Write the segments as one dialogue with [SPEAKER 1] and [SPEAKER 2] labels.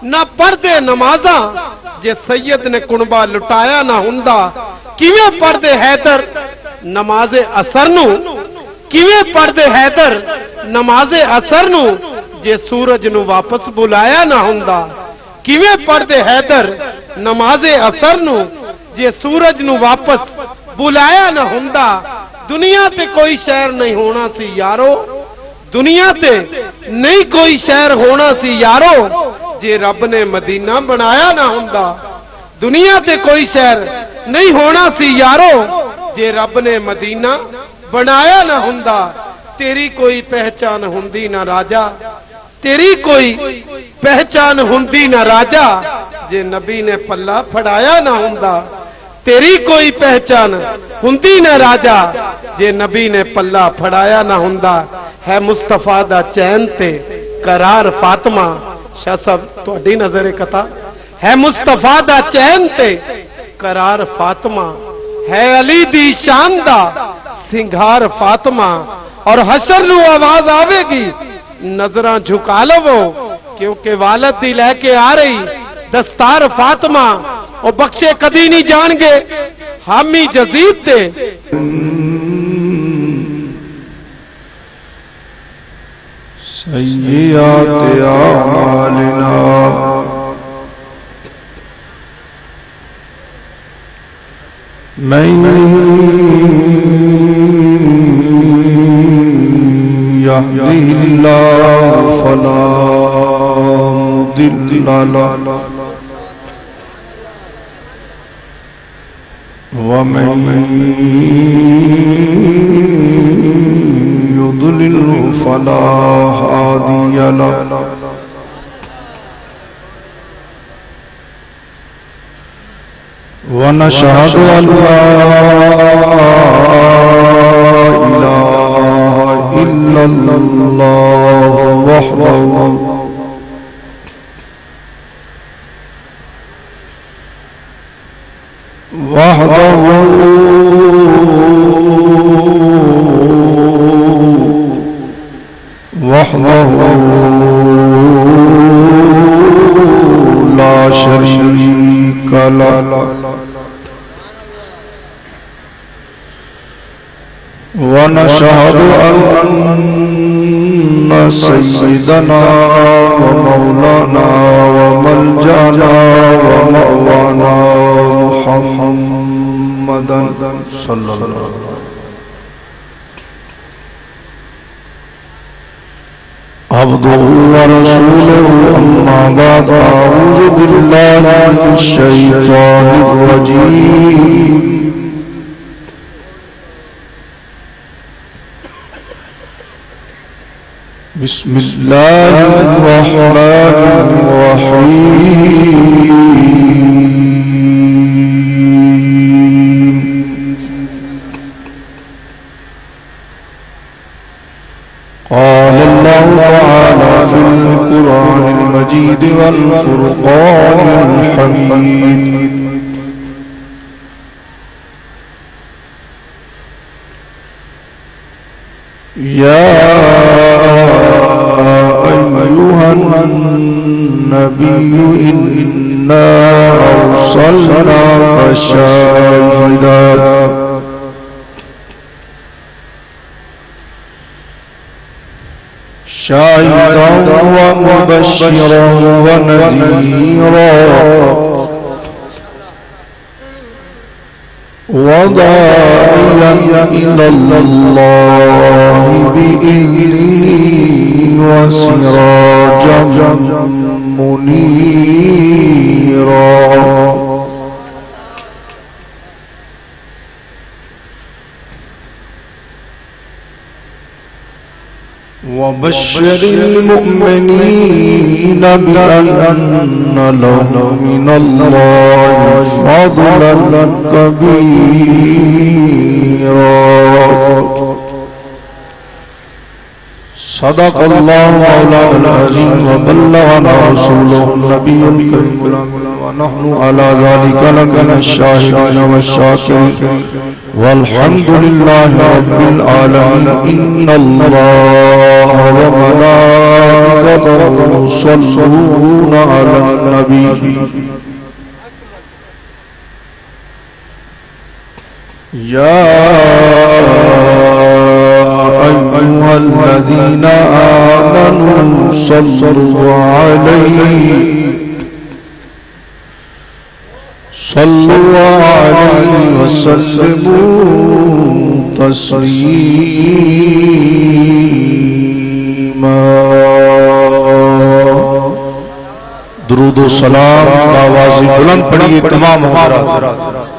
[SPEAKER 1] نہ پڑھتے نمازاں جے سید نے کنبا لٹایا نہ ہوندا کیویں پڑھتے حیدر نماز اثر نو کیویں پڑھتے حیدر نماز اثر نو جے سورج نو واپس بلایا نہ ہوندا کیویں پڑھتے حیدر نماز اثر نو جے سورج نو واپس بلایا نہ ہوندا دنیا تے کوئی شہر نہیں ہونا سی یارو دنیا تے نہیں کوئی شہر ہونا سی یارو جے رب نے مدینہ بنایا نہ ہوندا دنیا تے کوئی شہر نہیں ہونا سی یارو جے رب نے مدینہ بنایا نہ ہوندا تیری کوئی پہچان ہوندی نہ راجا تیری کوئی پہچان ہوندی نہ راجا جے نبی نے پلہ پھڑایا نہ ہوندا تیری کوئی پہچان ہوندی نہ راجا جے نبی نے پلہ پھڑایا نہ ہوندا ہے مصطفیٰ دا چین تے قرار فاطمہ شاہ صاحب تہاڈی نظر کتا ہے مصطفیٰ دا چین تے قرار فاطمہ ہے علی دی شان دا سنگھار فاطمہ اور حشر نو آواز آوے گی نظراں جھکا لو کیونکہ والد دی لے کے آ رہی دستار فاطمہ اور بخشے کدی نہیں جان گے حامی جزید تے
[SPEAKER 2] سیئات اعمالنا من يهده الله فلا مضل له ومن يضلل فلا هادي له ونشهد أن لا إله إلا الله وحده لا شريك له ونشهد أن سيدنا ومولانا وملجأنا ومأوانا محمدا صلى الله عليه وسلم عبده ورسوله أما بعد أعوذ بالله من الشيطان الرجيم بسم الله الرحمن الرحيم قال الله تعالى في القرآن المجيد والفرقان الحميد يا أيها النبي إنا أرسلناك شاهدا ومبشرا ونذيرا وداعيا إلى الله بإذنه وسراجا منيرا وبشر المؤمنين بأن لهم من الله فضلا كبيرا صدق الله مولانا العظيم وبلغنا رسوله النبي الكريم ونحن على ذلك لمن الشاهدين والشاكرين والحمد لله رب العالمين إن الله وملائكته يصلون على النبي يا أيها الذين آمنوا صلوا عليه وسلموا تسليما درود و سلام آواز بلند پڑھیے تمام حضرات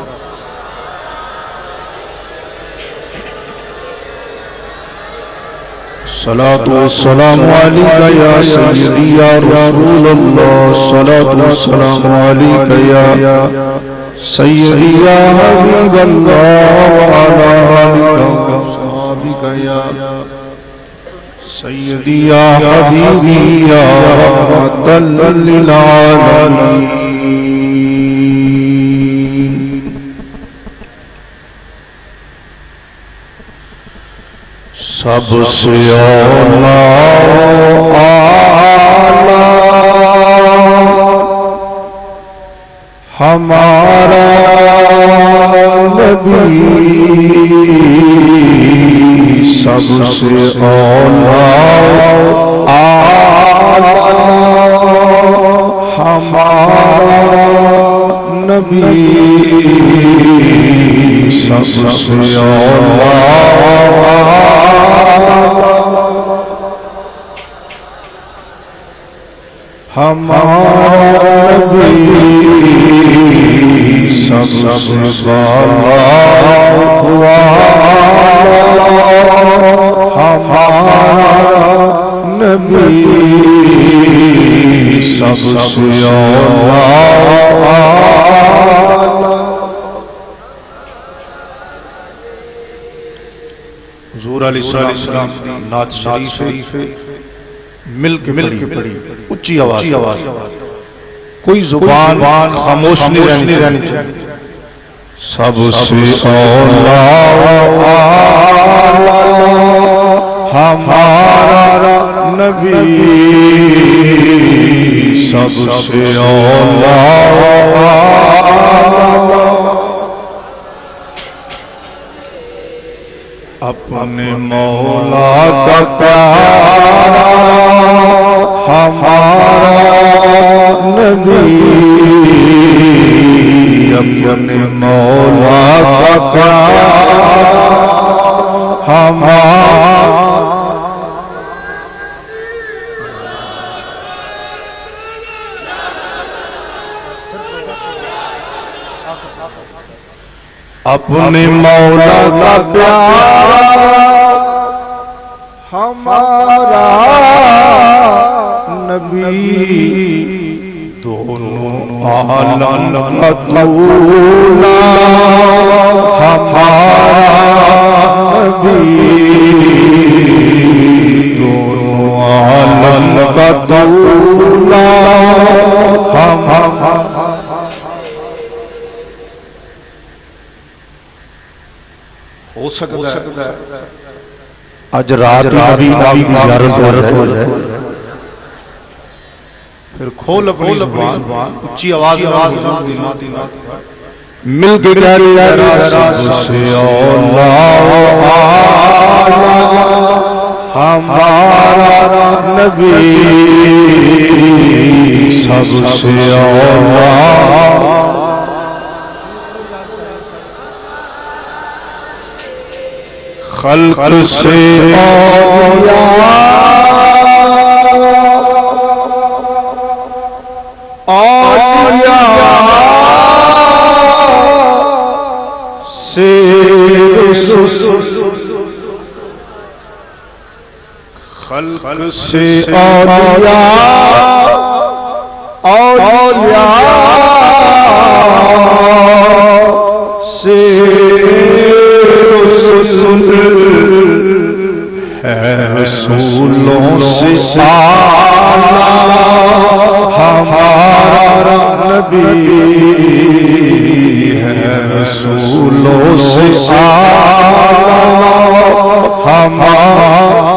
[SPEAKER 2] صلاة والسلام عليك يا سيدي يا رسول الله صلاة والسلام عليك يا سيدي يا حبيب الله وعلى آلك وصحبك يا سيدي يا حبيبي يا رحمة للعالمين سب سے اولا اعلیٰ ہمارا نبی سب سے اولا اعلیٰ ہمارا نبی سب سے اولا ہمارا نبی سب سے بالا ہمارا نبی سب سے اولا حضور علیہ السلام نعت شریف مل کے پڑھی اچھی آواز کوئی زبان خاموش نہیں رہنی چاہیے سب سے اولا ہمارا نبی سب سے اولا اپنے مولا کا پیارا ہمارا نبی اپنے مولا کا پیارا ہمارا اپنے مولا کا پیارا ہمارا نبی دونوں عالم کا دولا ہمارا نبی دونوں عالم کا دولا ہمارا ہو سکتا ہے اج رات نبی کی زیارت ہو جائے پھر کھول اپنی زبان اچھی آواز مل کے سب سے اولا ہمارا نبی سب سے اولا خلق سے اولیاء سے خلق سے اولیاء سے رسولوں سے ہمارا نبی ہے رسولوں سے ہمارا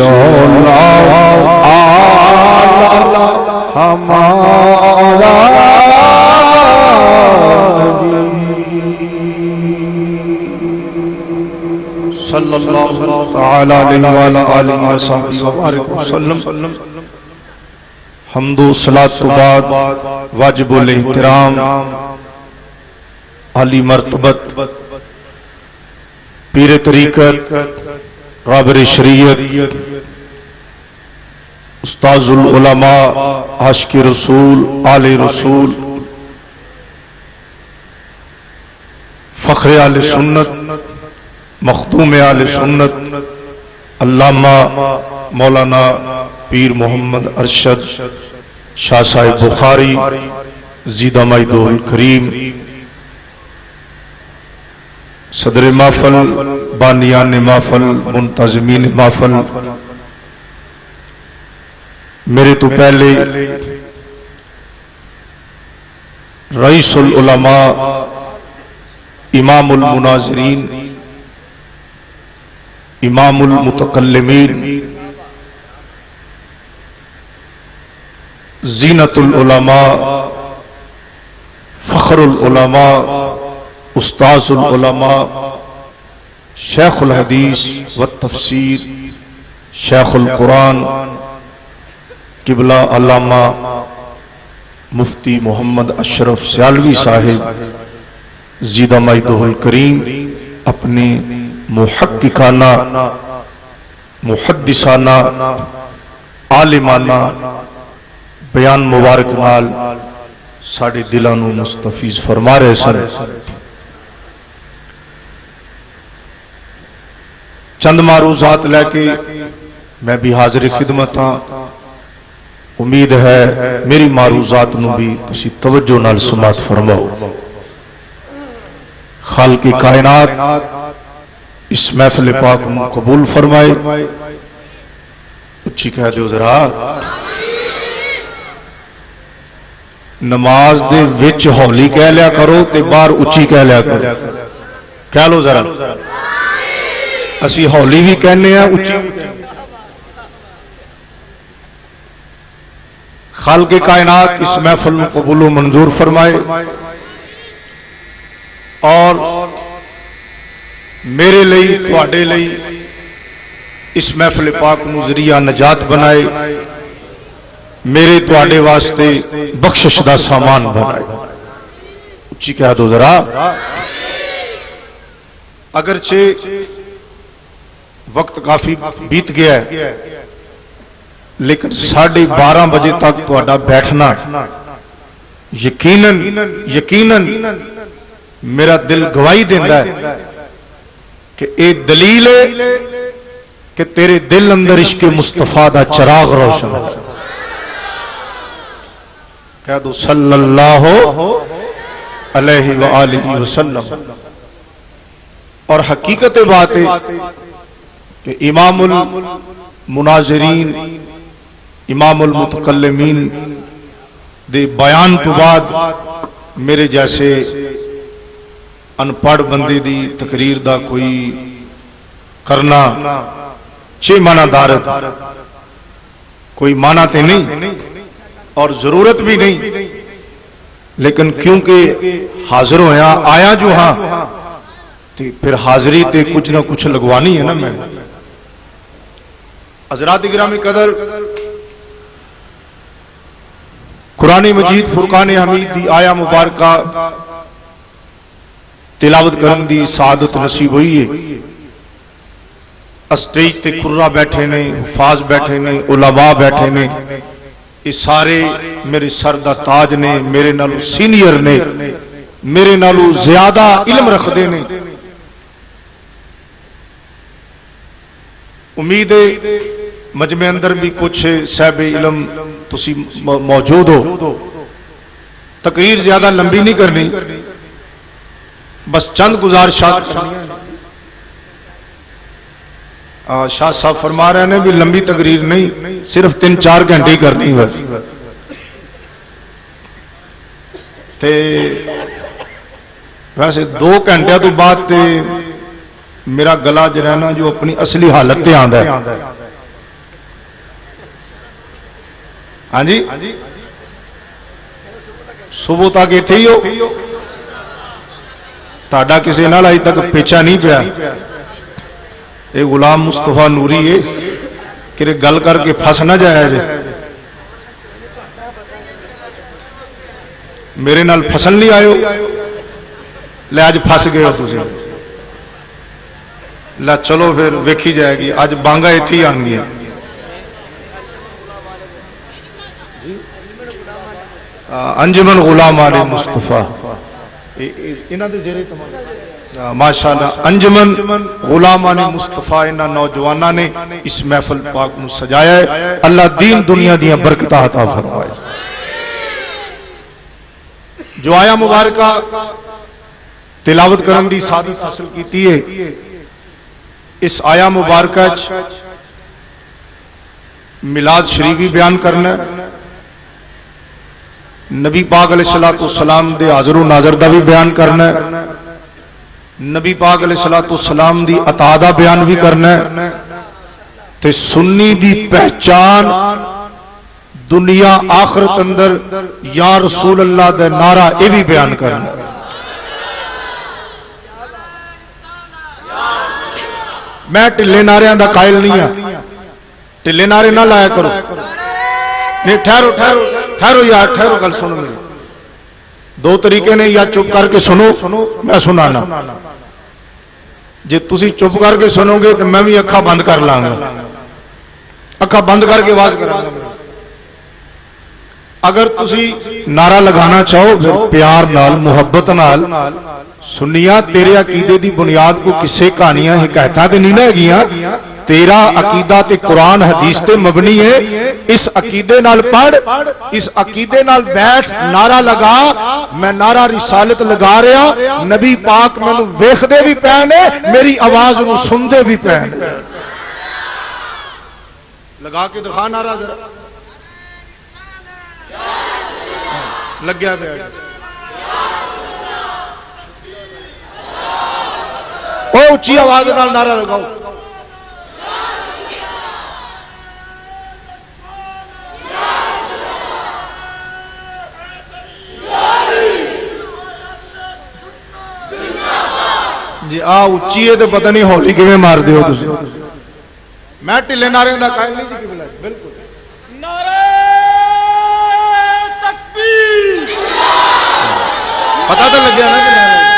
[SPEAKER 2] اولا آلہ ہمارا صلی اللہ تعالی علیہ وآلہ وصحبہ وبارک وسلم. حمد و صلاۃ و بعد واجب الاحترام عالی مرتبت پیر طریقت رابر شریعت استاذ العلماء عاشق رسول آل رسول فخر آل سنت مخدوم آل سنت علامہ مولانا پیر محمد ارشد شاہ صاحب بخاری زیدہ مائدہ الکریم، صدر محفل، بانیان محفل، منتظمین محفل، میرے تو پہلے رئیس العلماء، امام المناظرین، امام المتکلمین، زینت العلماء، فخر العلماء، استاذ العلماء، شیخ الحدیث والتفسیر، شیخ القرآن، قبلہ علامہ مفتی محمد اشرف سیالوی صاحب زیدہ مائدہ الکریم، اپنے محققانہ، محدثانہ، عالمانہ بیان مبارک نال ساڑے دلوں نو مستفیض فرما رہے سن. چند معروضات لے کے میں بھی حاضر خدمت ہاں. امید ہے میری معروضات نو بھی تسی توجہ نال سماعت فرماؤ. خالق کائنات اس محفل پاک نو قبول فرمائے. اچھی کہہ دیو ذرا. نماز دے وچ ہولی کہہ لیا کرو تے باہر اچھی کہہ لیا کرو. کہہ لو ذرا. اسی ہولی بھی کہنے ہیں اچھی. خالق کائنات اس محفل میں قبول و منظور فرمائے اور میرے لئی تواڈے لئی اس محفل پاک نو ذریعہ نجات بنائے، میرے تواڈے واسطے بخشش دا سامان بنائے. اچھی کہہ دو ذرا. اگرچہ وقت کافی بیت گیا ہے لیکن 12:30 بجے تک تہاڈا بیٹھنا یقیناً میرا دل گواہی دینا ہے کہ اے دلیل ہے کہ تیرے دل اندر عشق مصطفیٰ دا چراغ روشن ہے. کہہ دو صلی اللہ علیہ وآلہ وسلم. اور حقیقت بات ہے کہ امام المناظرین، امام المتکلمین دے بیان تو بعد میرے جیسے ان پڑھ بندے دی تقریر دا کوئی کرنا چھ معنی دارت کوئی معنی تے نہیں اور ضرورت بھی نہیں، لیکن کیونکہ حاضر ہویا آیا جو ہاں تے پھر حاضری تے کچھ نہ کچھ لگوانی ہے نا. میں حضرات گرامی قدر، قرآن مجید فرقان حمید دی آیا مبارکہ تلاوت کرن دی سعادت نصیب ہوئی ہے. اسٹیج تے قرہ بیٹھے نے، حفاظ بیٹھے نے، علماء بیٹھے نے، یہ سارے میرے سر دا تاج نے، میرے نالو سینئر نے، میرے نالو زیادہ علم رکھدے نے. امید ہے مجمع اندر بھی کچھ صاحب علم تسی موجود ہو. تقریر زیادہ لمبی نہیں کرنی، بس چند گزارشات کرنی ہے. شاہ صاحب فرما رہے ہیں بھی لمبی تقریر نہیں، صرف 3-4 گھنٹے کرنی ہے. ویسے 2 گھنٹے تو بعد میرا گلا جو ہے نا جو اپنی اصلی حالت تے آندا ہے. ہاں جی صبح تک اتنے ہی ہو تہاڈا کسی نال اج تک پیچا نہیں پیا یہ غلام مصطفیٰ نوری ہے کہ گل کر کے پھس نہ جایا جے میرے نال فسن نہیں آئے لے اج پھس گئے ہو تسی لا چلو پھر ویکھی جائے گی اج بانگا اتھی آن گیا انجمن غلامان مصطفیٰ ماشاءاللہ انجمن غلامان مصطفیٰ انہاں نوجواناں نے اس محفل پاک نو سجایا ہے اللہ دین دنیا دیاں برکتاں عطا فرمائے جو آیا مبارکہ تلاوت کرن دی سعادت حاصل کیتی ہے اس آیا مبارکہ میلاد شریف بھی بیان کرنا ہے نبی پاک علیہ الصلوۃ والسلام دے حاضر و ناظر دا بھی بیان کرنا ہے نبی پاک علیہ الصلوۃ والسلام دی عطا دا بیان بھی کرنا ہے تے سنی دی پہچان دنیا آخرت اندر یا رسول اللہ دے نعرہ یہ بھی بیان کرنا ہے میں ٹلے نعرے دا قائل نہیں ہاں ٹلے نعرے نہ لایا کرو نہیں ٹھہرو ٹھہرو ٹھہرو یار ٹھہرو گل سنو میری دو طریقے نے یا چپ کر کے سنو میں سنانا جی تسی چپ کر کے سنو گے تو میں بھی اکھا بند کر لاں گا اکھا بند کر کے آواز کراں گا اگر تسی نعرہ لگانا چاہو پھر پیار نال محبت نال سنیا تیرے عقیدے دی بنیاد کو کسے کہانیاں حکایتاں تے نہیں لے گیاں تیرا عقیدہ تے قرآن حدیث تے مبنی ہے اس عقیدے نال پڑھ اس عقیدے نال بیٹھ نعرہ لگا میں نعرہ رسالت لگا رہا نبی پاک مینوں ویکھدے بھی پے نے میری آواز نو سندے بھی پے نے لگا کے دکھا نعرہ ذرا لگیا پیا او اچھی آواز نال نعرہ لگاؤ جی آ اچھی ہے تو پتہ نہیں ہولی کیویں مار دیو تسی میں ٹلے نعرے دا قائل نہیں جی قبلہ بالکل
[SPEAKER 3] نعرہ تکبیر
[SPEAKER 2] پتہ تو لگیا نا کہ نعرہ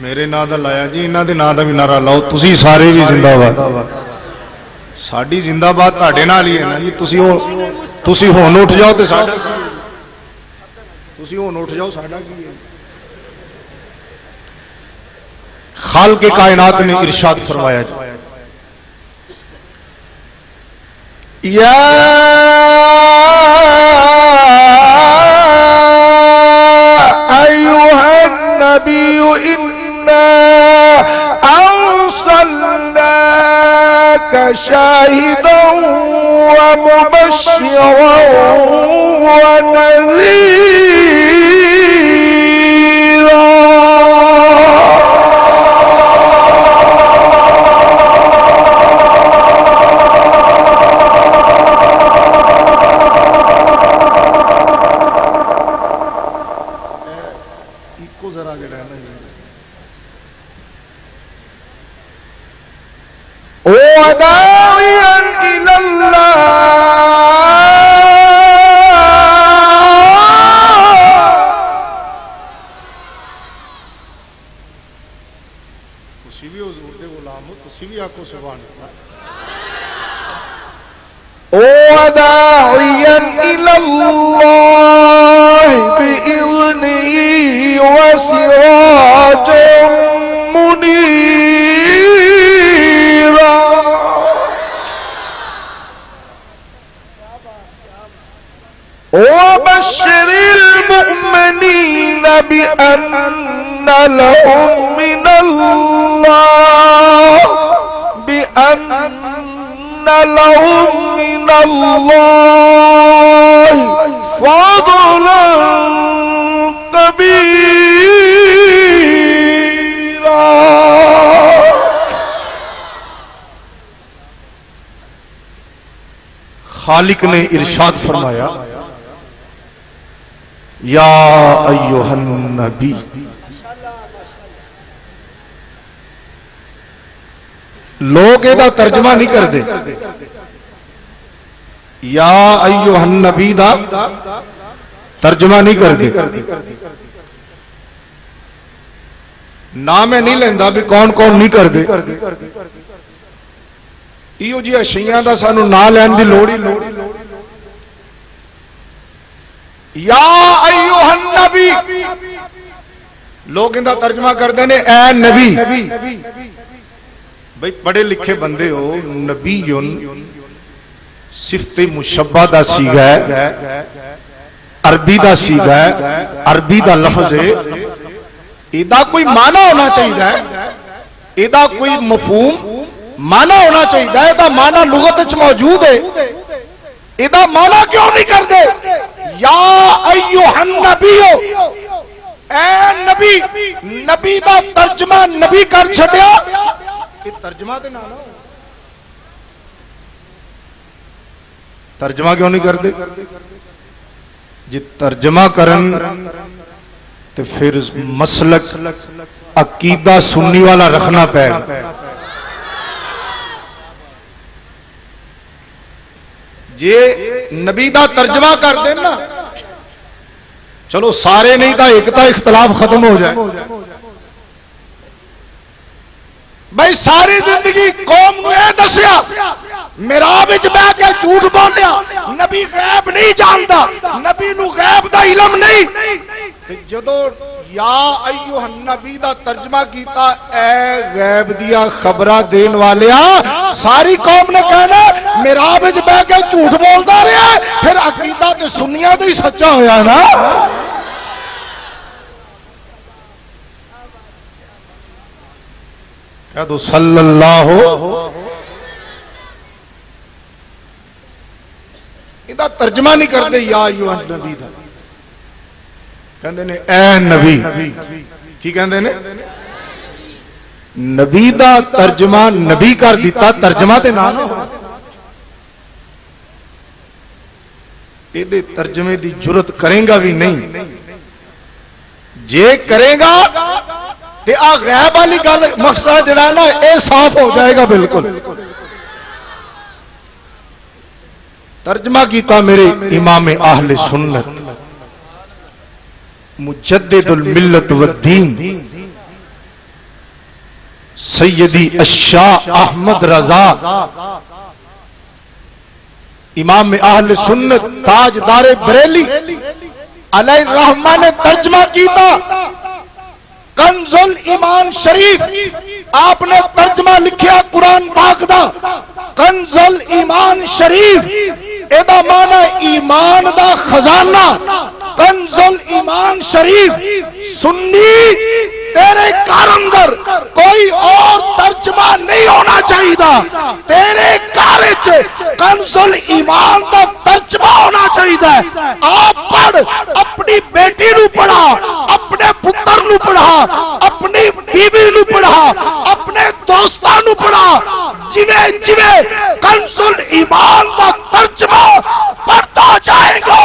[SPEAKER 2] میرے نا دا لایا جی انہاں دے نا دا بھی نعرہ لاؤ تسی سارے بھی زندہ باد ساڈی زندہ باد تہاڈے نال ہی ہے نا جی تسی ہن اٹھ جاؤ تے ساڈا تسی ہن اٹھ جاؤ ساڈا کی ہے خالق کائنات نے ارشاد فرمایا جی یا ایھا النبی أرسلناك شاهدا ومبشرا ونذيرا وداعيا إلى الله تسی بھی حضور دے غلام ہو تسی بھی آکھو سبحان اللہ وداعيا إلى الله بإذنه وسراجا منيرا وبشر المؤمنين بأن لهم من الله فضلا كبيرا. خالق نے ارشاد فرمایا یا ایھا النبی. لوگ یہ ترجمہ نہیں کرتے. یا ایھا النبی دا ترجمہ نہیں کرتے. نام نہیں لینا بھی کون کون نہیں کرتے. یہ جی اشیاء دا سانو نام لین دی لوڑ ہی لوڑ. یا ایھا النبی لوگ ان کا ترجمہ کرتے ہیں اے نبی. بھائی پڑھے لکھے بندے ہو. نبی صفت مشبہ دا سیغہ ہے, عربی دا سیغہ ہے, عربی دا لفظ ہے. ایدا کوئی معنی ہونا چاہیے, ایدا کوئی مفہوم معنی ہونا چاہیے. ایدا معنی لغت وچ موجود ہے. ایدا معنی کیوں نہیں کرتے؟ یا ایھا النبی اے نبی. نبی دا ترجمہ نبی کر چھڈیا. یہ ترجمہ تے نہ ترجمہ کیوں نہیں کرتے؟ جی ترجمہ کرن تو پھر مسلک عقیدہ سنی والا رکھنا پے. جی نبی دا ترجمہ کر دینا چلو سارے نہیں تا ایک تا اختلاف ختم ہو جائے. بھائی ساری زندگی قوم نے دسیا محراب وچ بیٹھ کے جھوٹ بولیا نبی غیب نہیں جانتا, نبی نو غیب دا علم نہیں. جدو یا ایھا النبی دا ترجمہ کیتا اے غیب دیا خبراں دین والیا, ساری قوم نے کہنا محراب وچ بیٹھ کے جھوٹ بولدا رہیا. پھر عقیدہ تے سنیاں تے ہی سچا ہویا نا. کہہ دو صلی اللہ ادا ترجمہ نہیں کرتے. یا ایھا النبی دا کہندے نے اے نبی. کی کہندے نے؟ نبی دا ترجمہ نبی کر دیتا. ترجمہ تے نہ یہ ترجمے دی جرت کرے گا بھی نہیں. جے کرے گا تے آ غیب والی گل مسئلہ جڑا نا اے صاف ہو جائے گا بالکل. ترجمہ کیتا میرے امام اہل سنت مجدد الملت والدین سیدی الشاہ احمد رضا امام اہل سنت تاجدار بریلی علیہ الرحمہ نے ترجمہ کیتا کنز الایمان شریف. آپ نے ترجمہ لکھیا قرآن پاک دا کنز الایمان شریف. ایدا معنی ایمان دا خزانہ. کنز الایمان شریف. سنی تیرے گھر اندر کوئی اور ترجمہ نہیں ہونا چاہیے. تیرے گھر کنز الایمان دا ترجمہ ہونا چاہیے. آپ پڑھ, اپنی بیٹی نو پڑھا, اپنے پتر نو پڑھا, اپنی بیوی نو پڑھا, اپنے دوستاں نو پڑھا. جویں جویں کنز الایمان دا ترجمہ پڑھتا جائے گا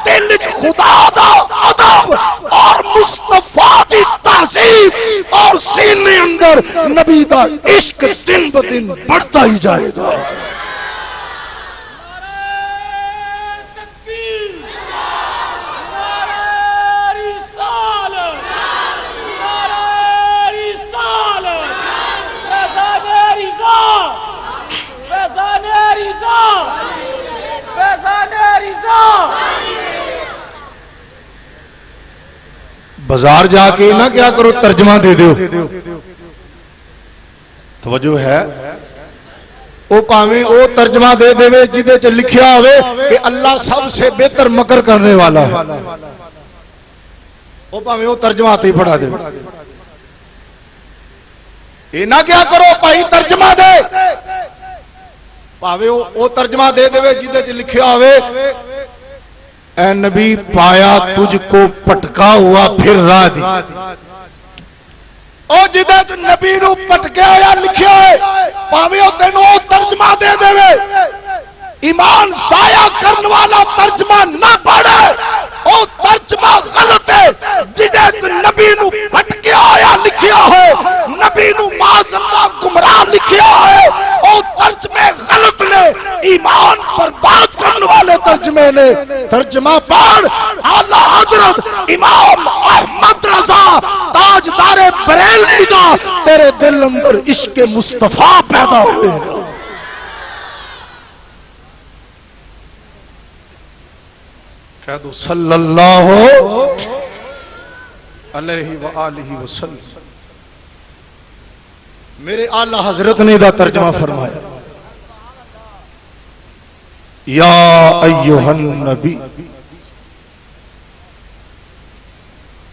[SPEAKER 2] دل وچ خدا دا ادب اور مصطفیٰ دی تہذیب اور سینے اندر نبی دا عشق دن بدن بڑھتا ہی جائے گا. بازار جا کے نہ کیا کرو ترجمہ دے دو. توجہ ہے وہ پاویں وہ ترجمہ دے دے جہدے چ لکھیا ہوئے کہ اللہ سب سے بہتر مکر کرنے والا ہے. وہ پاویں وہ ترجمہ ہی پڑھا دے یہ نہ کیا کرو بھائی ترجمہ دے پاویں وہ ترجمہ دے دے جہدے چ لکھیا ہوئے اے نبی پایا تجھ کو پٹکا ہوا پھر راہ دی او جہدے چ نبی نو پٹکیا ہوا لکھیا ہے پاویں او تینوں ترجمہ دے دے ایمان ضائع کرنے والا ترجمہ نہ پڑھے او ترجمہ غلط ہے جہدے چ نبی نو پٹکیا ہوا لکھیا ہے نبی نو معاذ اللہ گمراہ لکھیا ہے او ترجمے غلط نے ایمان برباد کرنے والے ترجمے نے ترجمہ پڑھ اعلی حضرت امام احمد رضا تاجدار بریلوی دا تیرے دل اندر عشق مصطفیٰ پیدا ہوئے کہہ دو صلی اللہ علیہ وآلہ وسلم میرے اعلی حضرت نے دا ترجمہ فرمایا یا ایھا النبی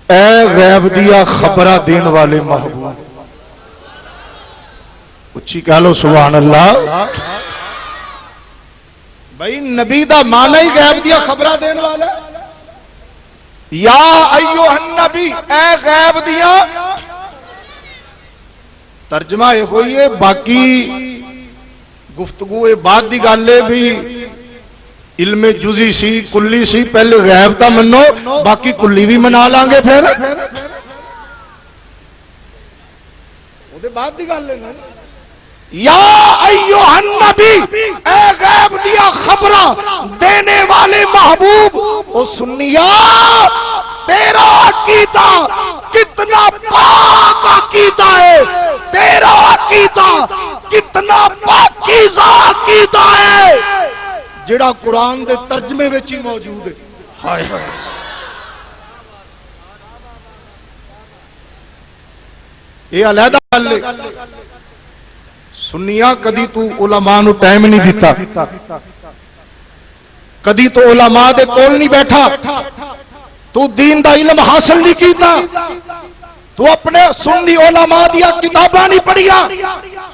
[SPEAKER 2] اے غیب دیا خبرہ دین والے محبوب اچھی کہہ لو سبحان اللہ بھائی نبی دا معنی ہی غیب دیا خبرہ دین والا یا ایھا النبی اے غیب دیا ترجمہ یہ ہوئی ہے باقی گفتگو بعد دی گل ہے بھی علم جزی سی کلی سی پہلے غیب تا منو باقی کلی بھی منا لیں گے پھر وہ بعد دی گل ہے نا یا ایھا النبی اے غیب دیا خبرہ دینے والے محبوب او سنیا تیرا عقیدہ کتنا پاک عقیدہ ہے تیرا عقیدہ کتنا پاکیزہ عقیدہ ہے جڑا قرآن دے ترجمے وچ ہی موجود ہے ہائے ہائے یہ علیحدہ گل ہے سنیا کدی تو علماء نو ٹائم نہیں دیتا کدی تو علماء دے کول نہیں بیٹھا تو دین دا علم حاصل نہیں کیتا تو اپنے سنی علماء دیا کتاباں نہیں پڑھیا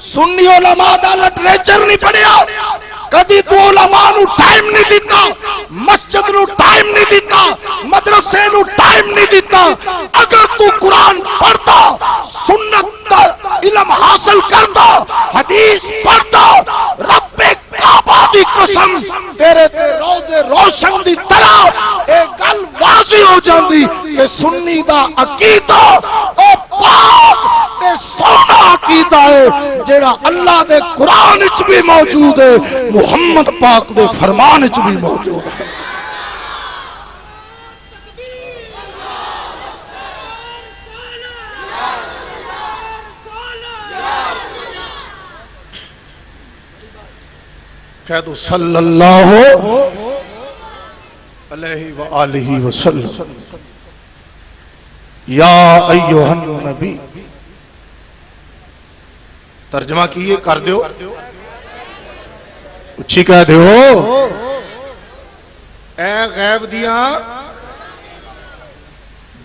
[SPEAKER 2] سنی علماء دا لٹریچر نہیں پڑھیا کدی تو علماء نو ٹائم نہیں دیتا مسجد نو ٹائم نہیں دیتا مدرسے نو ٹائم نہیں دیتا اگر تو قرآن پڑھتا سنت دا علم حاصل کرتا حدیث پڑھتا رب کعبہ دی قسم تیرے تے روزے روشن دی طرح اے گل واضح ہو جاندی کہ سنی دا عقیدہ او پاک تے سونا عقیدہ ہے جیڑا اللہ دے قرآن وچ بھی موجود ہے محمد پاک دے فرمان وچ بھی موجود ہے کہہ دو صلی اللہ علیہ وآلہ وسلم یا ایھا النبی ترجمہ کیے کر دیو اچھی کہہ دیو اے غیب دیا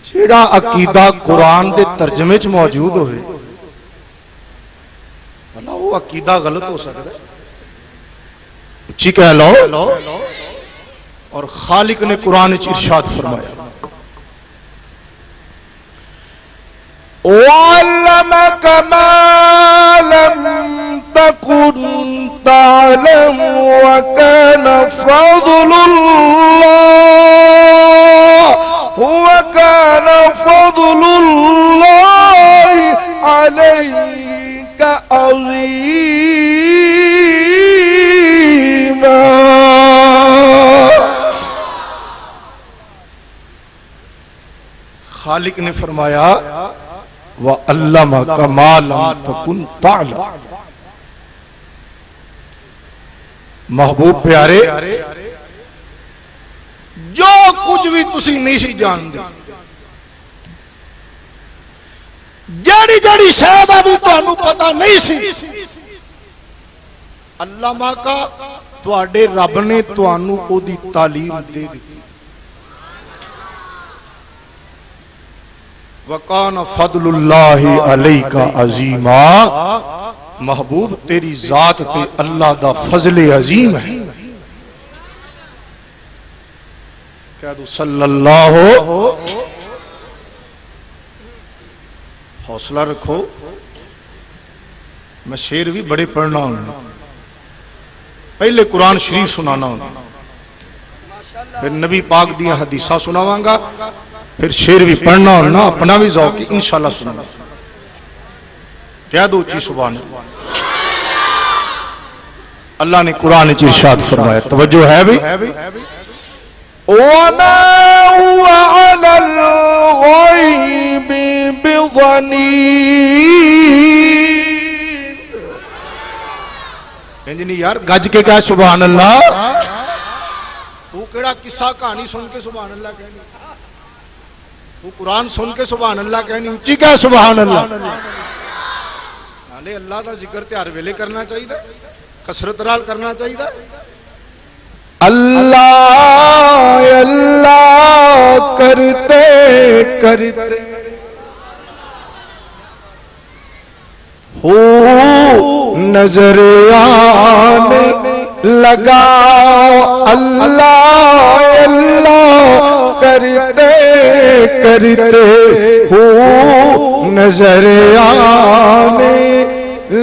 [SPEAKER 2] جیڑا عقیدہ قرآن دے ترجمے چ موجود ہوئے اللہ وہ عقیدہ غلط ہو سکتا ہے اچھی کہہ لو اور خالق نے قرآن وچ ارشاد فرمایا وَعَلَّمَكَ مَا لَمْ تَكُنْ تَعْلَمُ وَكَانَ فَضْلُ اللَّهِ عَلَيْكَ عَظِيمًا خالق نے فرمایا وَعَلَّمَكَ مَا لَمْ تَكُنْ تَعْلَمُ محبوب پیارے جو کچھ بھی تسی نہیں سی جان دے جیڑی جیڑی شاید ابھی تانوں پتہ نہیں سی علامہ کا تواڈے رب نے تانوں او دی تعلیم دے دی وَقَانَ فَضْلُ اللَّهِ عَلَيْكَ عَظِيمًا، محبوب تیری ذات تے اللہ دا فضل عظیم ہے. کہہ دو صلی اللہ. حوصلہ رکھو. میں شعر بھی بڑے پڑھنا ہوں، پہلے قرآن شریف سنانا ہوں، پھر نبی پاک دیا حدیثہ سناواں گا، پھر شعر بھی پڑھنا ہونا، اپنا بھی ذوق انشاءاللہ سننا. کہہ دو اچھی سبحان اللہ. اللہ نے قرآن کی ارشاد فرمایا، توجہ ہے بھی. وَمَا هُوَ عَلَى الْغَيْبِ بِضَنِينٍ. نہیں یار گج کے کہہ سبحان اللہ. تو کیڑا قصہ کہانی سن کے سبحان اللہ کہنی، تو قرآن سن کے سبحان اللہ کہنی، اونچی کہہ سبحان اللہ. نالے اللہ دا ذکر تے ہر ویلے کرنا چاہیے، کثرت نال کرنا چاہیے. اللہ اللہ کرتے کرتے ہو نظر آنے لگا. اللہ اللہ کرتے کرتے ہو نظر آنے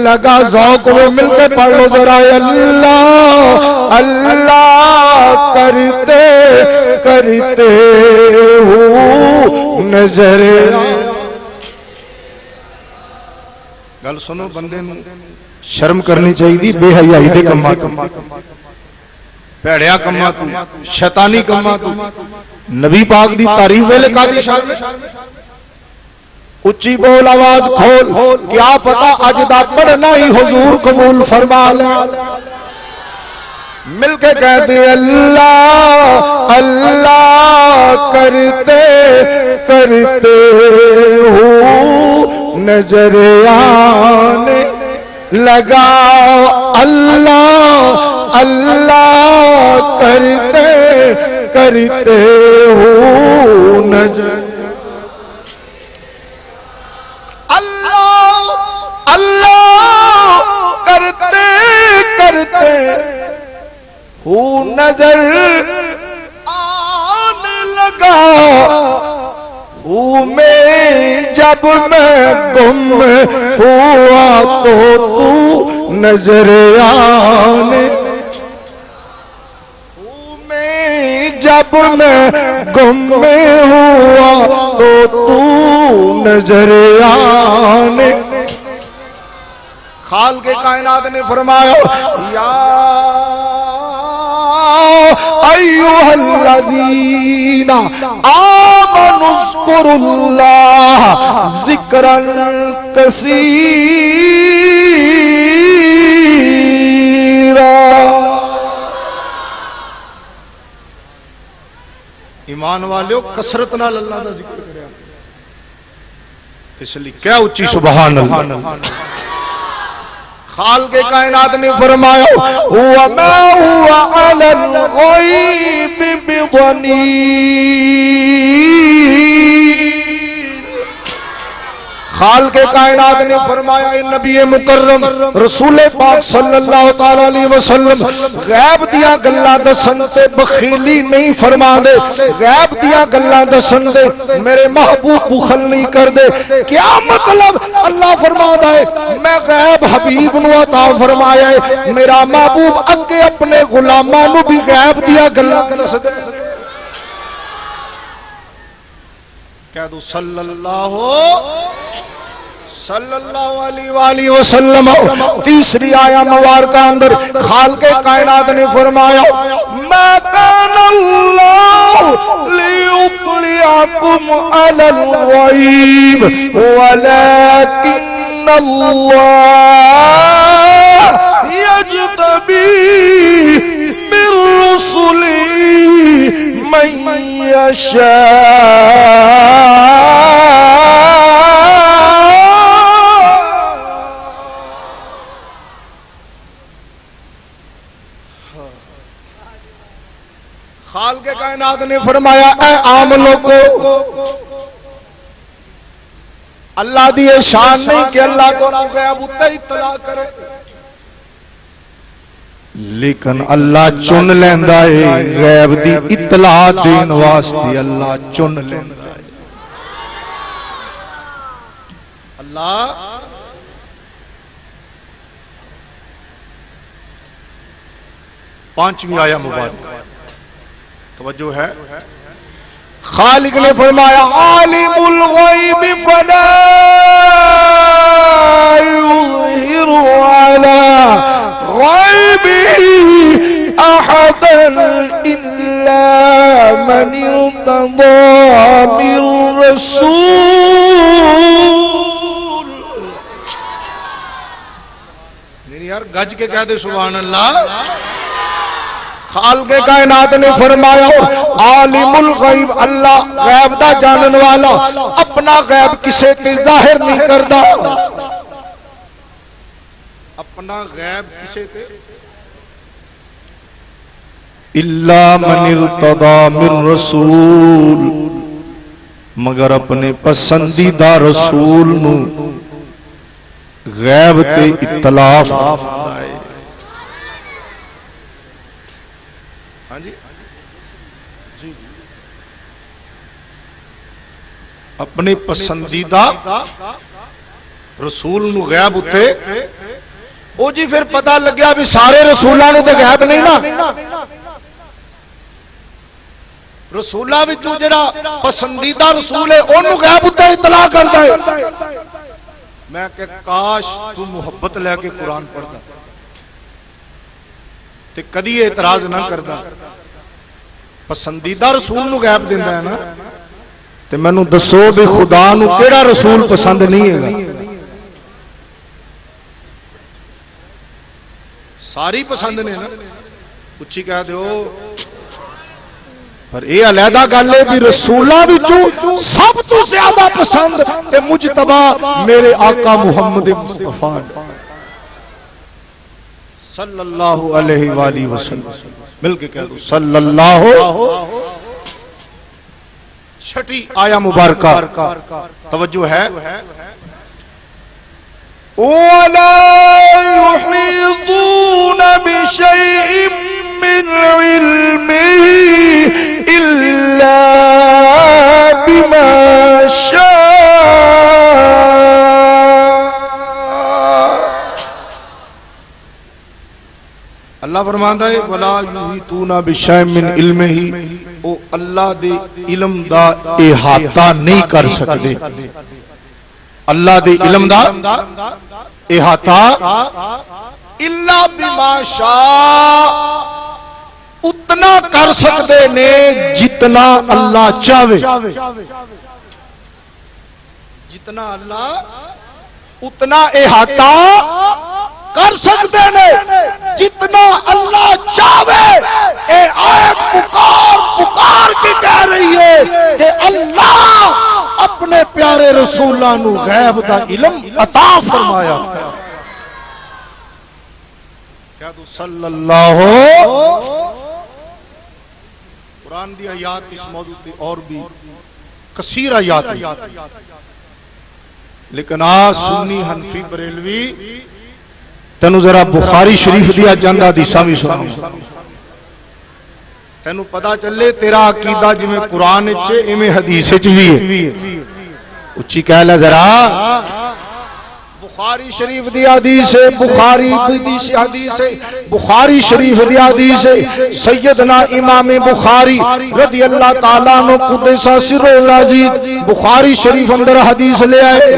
[SPEAKER 2] لگا. ذوق میں مل کے پڑھ لو ذرا. اللہ اللہ کرتے کرتے ہو نظر. گل سنو، بندے نوں شرم کرنی چاہیے بے حیائی دے کماں تو، پیڑیا کماں تو، شیطانی کماں تو. نبی پاک دی تعریف ویلے کادی شرم. اچھی بول آواز کھول، کیا پتا اج دا پڑھنا ہی حضور قبول فرما لے. مل کے کہہ دے اللہ اللہ کرتے کرتے ہو نظر آنے لگا. اللہ اللہ کرتے کرتے ہو نظر. اللہ اللہ کرتے کرتے ہو نظر آنے لگا. میں جب میں گم ہوا تو نظر آنے. میں جب میں گم ہوا تو نظر آنے. خال کے کائنات نے فرمایا یا ایھا الذین آمنوا اذکروا اللہ ذکرا کثیرا. ایمان والو کثرت نال اللہ دا ذکر کریا، اس لیے کیا اچھی سبحان اللہ. خالق کائنات نے فرمایا وَمَا هُوَ عَلَى الْغَيْبِ بِضَنِينٍ. خالق کائنات نے فرمایا اے نبی مکرم رسول پاک صلی اللہ تعالی علیہ وسلم غیب دیا گلاں دسن تے بخیلی نہیں فرما دے. غیب دیا گلاں دسن دے میرے محبوب بخل نہیں کر دے. کیا مطلب؟ اللہ فرماتا ہے میں غیب حبیب نو عطا فرمایا ہے، میرا محبوب اگے اپنے غلاماں نو بھی غیب دیا گلاں دس دے. کہہ دو صلی اللہ علیہ وآلہ وسلم. تیسری آیا مبارکہ اندر خالق کائنات نے فرمایا ما کان اللہ لیطلعکم علی الغیب ولکن اللہ یجتبی من رسلہ من یشاء. خالق کائنات نے فرمایا اے عام لوگو اللہ دی یہ شان نہیں کہ اللہ کو غیب اتے اطلاع کرے، لیکن اللہ چن لیندا ہے غیب دی اطلاع دین واسطے، اللہ چن لیندا ہے۔ اللہ پانچویں آیا مبارک توجہ ہے، خالق نے فرمایا عالم الغیب فلا یظہر علی غیبہ احدا الا من ارتضی من رسول۔ میری یار گج کے کہہ دے سبحان اللہ۔ خالق کائنات نے فرمایا عالم الغیب، اللہ غیب دا جانن والا، اپنا غیب کسے تے ظاہر نہیں کردا، اپنا غیب کسے تے الا من ارتضی من رسول، مگر اپنے پسندیدہ رسول نو غیب تے اطلاع فرماتا ہے۔ ہاں جی اپنے پسندیدہ رسول نو غیب اتے او جی پھر پتہ لگیا بھی سارے رسولاں نو تے غیب نہیں نا، رسولاں وچوں جڑا پسندیدہ رسول ہے اونوں غیب اتے اطلاع کردا ہے۔ میں کہ کاش تو محبت لے کے قرآن پڑھدا تے کدی اعتراض نہ کردا، پسندیدہ رسول نو غیب دیندا ہے نا، تے مینوں دسو بھی خدا نو کیڑا رسول پسند نہیں ہے گا؟ ساری پسند نے نا، اچھی کہہ دیو۔ پر یہ علیحدہ گل ہے کہ رسولاں وچوں سب تو زیادہ پسند تے مجتبی میرے آقا محمد مصطفیٰ صلی اللہ علیہ وآلہ وسلم، مل کے کہہ دو صلی اللہ۔ چھٹی آیا مبارکہ توجہ ہے، وَلَا يُحِيطُونَ بِشَيْءٍ مِّنْ عِلْمِهِ إِلَّا بِمَا شَاءَ۔ اللہ فرماندا ہے وَلَا يُحِيطُونَ بِشَيْءٍ مِّنْ عِلْمِهِ، او اللہ دے علم دا احاطہ نہیں کر سکتے، اللہ دے علم دا احاطہ الا بما شاء، اتنا کر سکتے نے جتنا اللہ چاہے، جتنا اللہ اتنا احاطہ کر سکتے نے جتنا اللہ چاہے۔ اے آیت پکار پکار کے کہہ رہی ہے کہ اللہ اپنے پیارے رسولاں نو غیب دا علم عطا فرمایا۔ کیا تو صلی اللہ قرآن دی آیات اس موضوع پہ اور بھی کثیر آیات ہیں، لیکن سنی حنفی بریلوی تینو ذرا بخاری شریف دیا جاندہ حدیثاں بھی سناؤں، تینو پتہ چلے تیرا عقیدہ جی میں قرآن چے ایمیں حدیث چ بھی ہے، اچھی کہہ لے ذرا بخاری شریف دی حدیث ہے، بخاری حدیث ہے، بخاری شریف دی حدیث ہے، سیدنا امام بخاری رضی اللہ تعالیٰ عنہ قدس سر العزیز بخاری شریف اندر حدیث لے آئے۔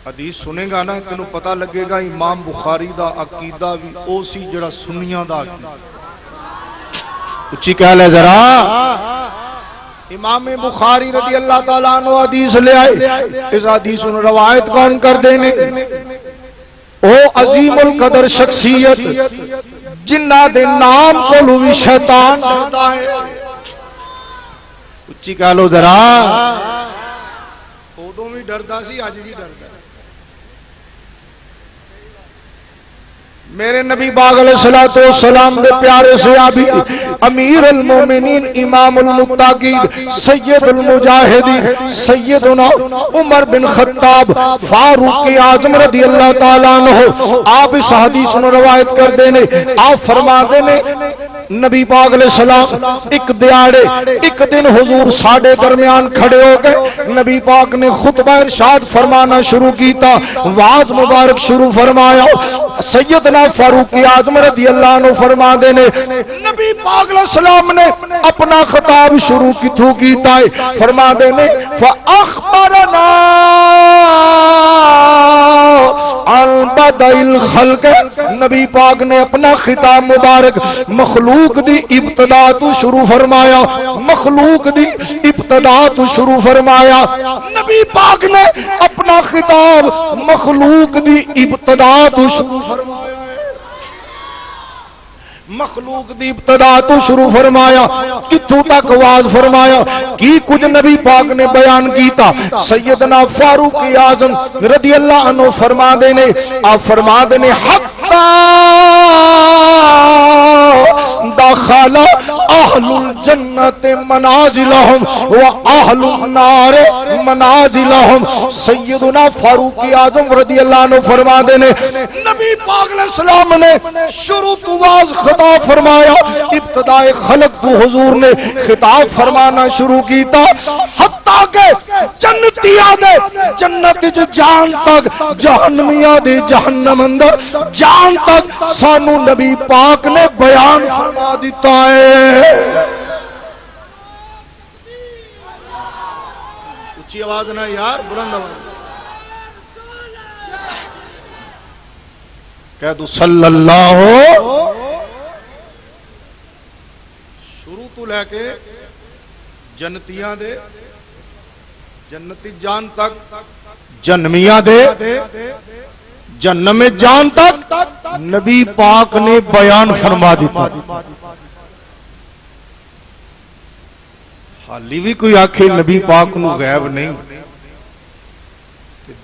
[SPEAKER 2] حدیث سنے گا نا تینوں پتہ لگے گا امام بخاری دا عقیدہ بھی او سی جڑا سنیاں دا عقیدہ۔ اچھی کہہ لے ذرا امام بخاری رضی اللہ تعالیٰ عنہ حدیث لے آئے، اس حدیث نے روایت کون کر دینے؟ او عظیم القدر شخصیت جنہ دے نام کو لوی شیطان ڈرتا ہے۔ اچھی کہہ لو ذرا، ادوں بھی ڈردا سی اج بھی ڈردا۔ میرے نبی پاک علیہ الصلوۃ والسلام دے پیارے صحابی امیر المومنین امام المتقین سید المجاہدین سیدنا عمر بن خطاب فاروق اعظم رضی اللہ تعالی عنہ آپ اس حدیث میں روایت کر دینے آپ فرما دینے نبی پاک علیہ السلام ایک دیاڑے ایک دن حضور ساڑھے درمیان کھڑے ہو گئے نبی پاک نے خطبہ ارشاد فرمانا شروع کیتا واز مبارک شروع فرمایا سیدنا فاروق اعظم رضی اللہ عنہ فرما دینے نبی پاک علیہ السلام نے اپنا خطاب شروع کیتا ہے فرما دینے فَأَخْبَرَنَا البدء الخلق نبی پاک نے اپنا خطاب مبارک مخلوق دی ابتدا تو شروع فرمایا مخلوق دی ابتدا تو شروع فرمایا نبی پاک نے اپنا خطاب مخلوق دی ابتدا تو شروع فرمایا مخلوق دی ابتدا تو شروع فرمایا کتھوں تک واز فرمایا کی کچھ نبی پاک نے بیان کیتا سیدنا فاروق اعظم رضی اللہ عنہ فرما دینے آپ فرما دینے حتی دخل اہل الجنت منازلہم و اہل النار منازلہم سیدنا فاروق اعظم رضی اللہ عنہ فرما دینے نبی پاک علیہ السلام نے شروع تو واز خطاب فرمایا ابتدائے خلق تو حضور نے خطاب فرمانا شروع کیتا حتیٰ کہ جنتیاں دے جنت جان تک جہنمیاں دے جہنم اندر جان تک سانو نبی پاک نے بیان فرما دیتا ہے اچھی آواز نہ یار بلند آواز کہہ دو صلی اللہ شروع تو لے کے جنتیاں دے جنتی جان تک جنمیاں دے جنم جان تک نبی پاک نے بیان فرما دیتا حالی بھی کوئی آکھے نبی پاک نو غیب نہیں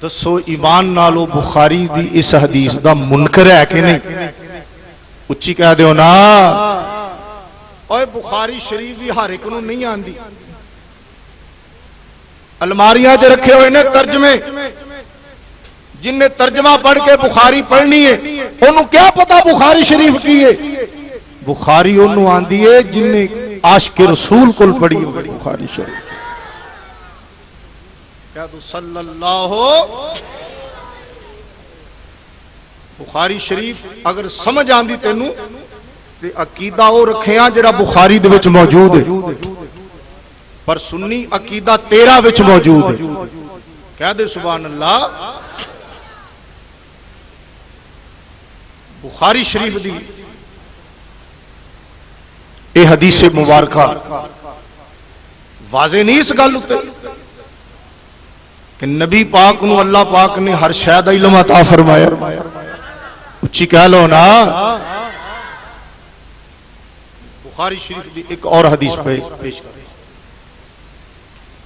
[SPEAKER 2] دسو ایمان نالو بخاری دی اس حدیث دا منکر ہے کہ نہیں اچھی کہہ دیو نا اوے بخاری شریف بھی ہر ایک نو نہیں آندی الماریاں جو رکھے ہوئے نے ترجمے جن نے ترجمہ پڑھ کے بخاری پڑھنی ہے انہوں کیا پتا بخاری شریف کی ہے بخاری انہوں آندی ہے جن نے عاشق رسول کل پڑھی ہوئی بخاری شریف کہہ دو صلی اللہ بخاری شریف اگر سمجھ آندی تینوں تے عقیدہ وہ رکھے ہاں جڑا بخاری دے وچ موجود ہے پر سنی عقیدہ تیرا وچ موجود ہے کہہ دے سبحان اللہ بخاری شریف دی اے حدیث مبارکہ واضح نہیں اس گل تے کہ نبی پاک نو اللہ پاک نے ہر شے دا علم عطا فرمایا اچھی کہہ لو نا بخاری شریف دی ایک اور حدیث پیش کر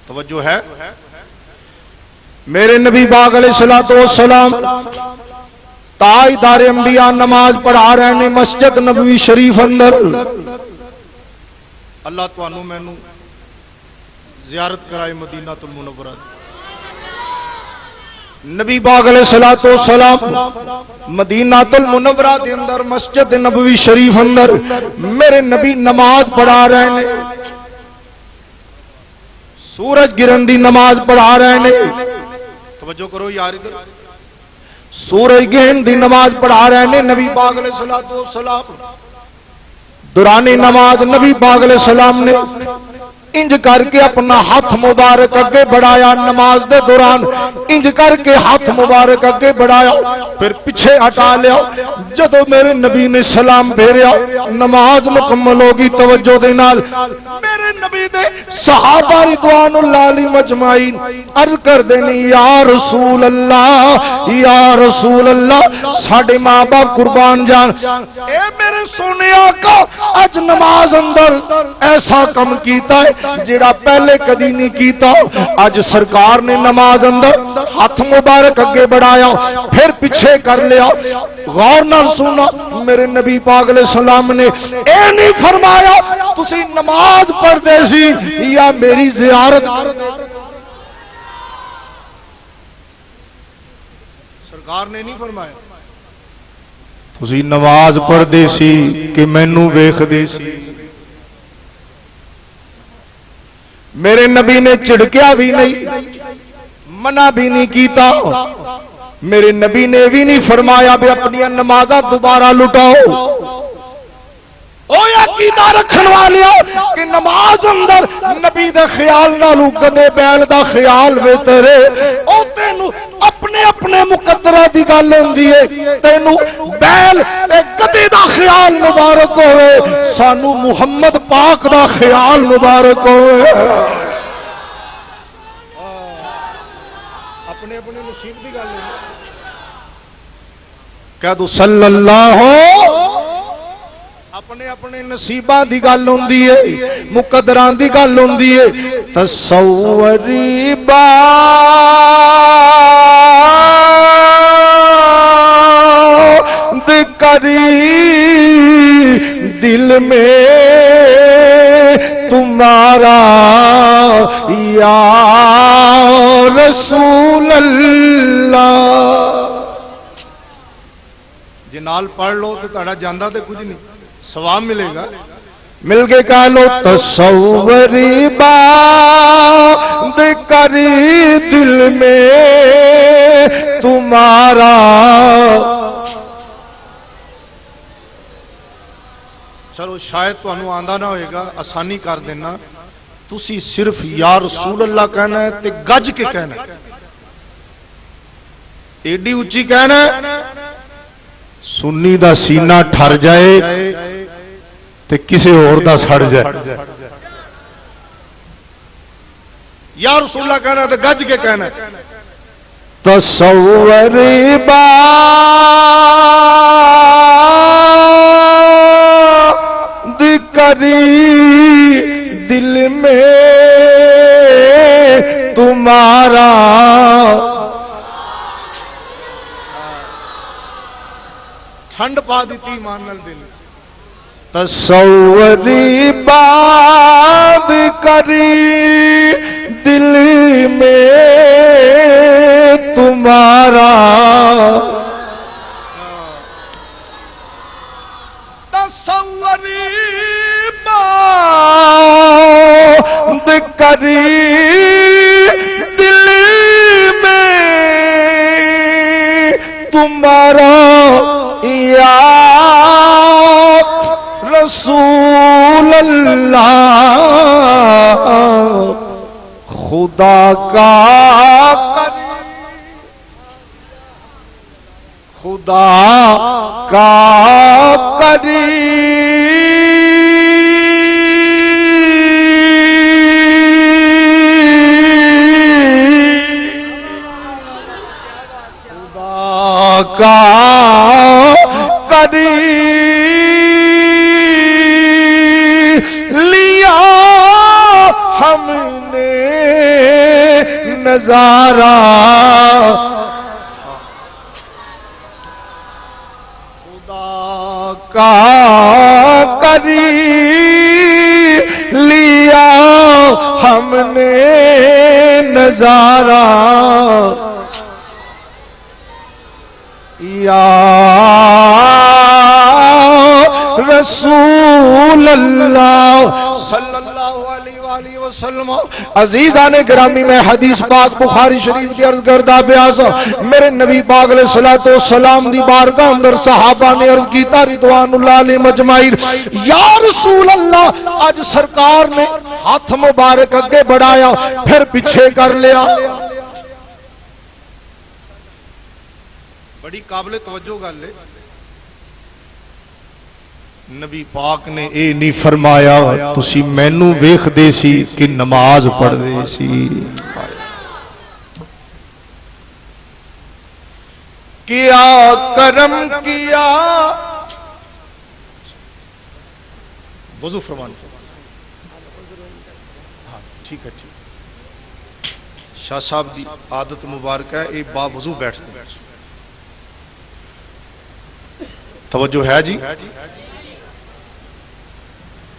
[SPEAKER 2] توجہ ہے میرے نبی پاک علیہ الصلوۃ والسلام تاجدار انبیاء نماز پڑھا رہے ہیں مسجد نبوی شریف اندر اللہ تانوں مینوں زیارت کرائے مدینہ المنورہ نبی پاک علیہ الصلوۃ والسلام مدینہ المنورہ دے اندر مسجد نبوی شریف اندر میرے نبی نماز پڑھا رہے ہیں سورج گرن دی نماز پڑھا رہے ہیں توجہ کرو یار ادھر سورج گرن دی نماز پڑھا رہے ہیں نبی پاک علیہ الصلوۃ والسلام دوران نماز نبی پاک علیہ السلام نے انج کر کے اپنا ہاتھ مبارک اگے بڑھایا نماز دے دوران انج کر کے ہاتھ مبارک اگے بڑھایا پھر پیچھے ہٹا لیا جدو میرے نبی نے سلام پھیریا نماز مکمل ہوگی توجہ دے نال میرے نبی دے صحابہ رضوان اللہ علیہم اجمعین عرض کر دینی یا رسول اللہ ساڈے ماں باپ قربان جان اے میرے سونے آقا اج نماز اندر ایسا کم کیتا ہے جڑا پہلے کدی نہیں کیتا اج سرکار نے نماز اندر ہاتھ مبارک اگے بڑھایا پھر پیچھے کر لیا غور نال سننا میرے نبی پاک علیہ السلام نے اے نہیں فرمایا تسی نماز پڑھدے سی یا میری زیارت سرکار نے نہیں فرمایا تسی نماز پڑھدے سی کہ مینوں ویکھدے سی میرے نبی نے چڑکیا بھی نہیں منع بھی نہیں کیتا میرے نبی نے بھی نہیں فرمایا بھی اپنی نمازاں دوبارہ لٹاؤ او عقیدہ رکھن والے کہ نماز اندر نبی دے خیال نالوں گدے بیل دا خیال بہتر ہے او تینوں اپنے اپنے مقدرہ دی گل ہوندی ہے تینوں بیل تے گدے دا خیال مبارک ہوئے سانو محمد پاک دا خیال مبارک ہوئے اپنے اپنے نصیب دی گل ہے کہہ دو صلی اللہ اپنے اپنے نصیباں دی گل ہوندی ہے مقدراں دی گل ہوندی ہے تصوری باد کری دل میں تمہارا یا رسول اللہ جے نال پڑھ لو تو تہاڈا جاندا تے کچھ نہیں ثواب ملے گا مل کے کہہ لو تصوری بات کری دل میں تمہارا چلو شاید تانوں آندا نہ ہوئے گا آسانی کر دینا تسی صرف یا رسول اللہ کہنا ہے تے گج کے کہنا ہے ایڈی اچھی کہنا ہے سنی دا سینہ ٹھر جائے تے کسے اور دا سڑ جائے یا رسول اللہ کہنا تے گج کے کہنا تصور باد کری دل میں تمہارا ٹھنڈ پا دیتی ایمان نال دل تصوری باد کری دل میں تمہارا تصوری باد کری دل میں تمہارا یا رسول اللہ خدا کا کری لیا ہم نے نظارہ خدا کا کری لیا ہم نے نظارہ یا رسول اللہ صلی اللہ علیہ وآلہ وسلم عزیزان گرامی میں حدیث پاک بخاری شریف کی عرض کردہ بیاس میرے نبی پاک علیہ السلام دی بارگاہ اندر صحابہ نے عرض کیتا رضوان اللہ علیہ مجمعین یا رسول اللہ آج سرکار نے ہاتھ مبارک اگے بڑھایا پھر پیچھے کر لیا بڑی قابل توجہ گل ہے نبی پاک نے اے نہیں فرمایا تسی مینوں ویکھدے سی کہ نماز پڑھدے سی کیا کرم کیا وضو فرمان ٹھیک ہے شاہ صاحب دی عادت مبارک ہے یہ با وضو بیٹھتے ہیں توجہ ہے جی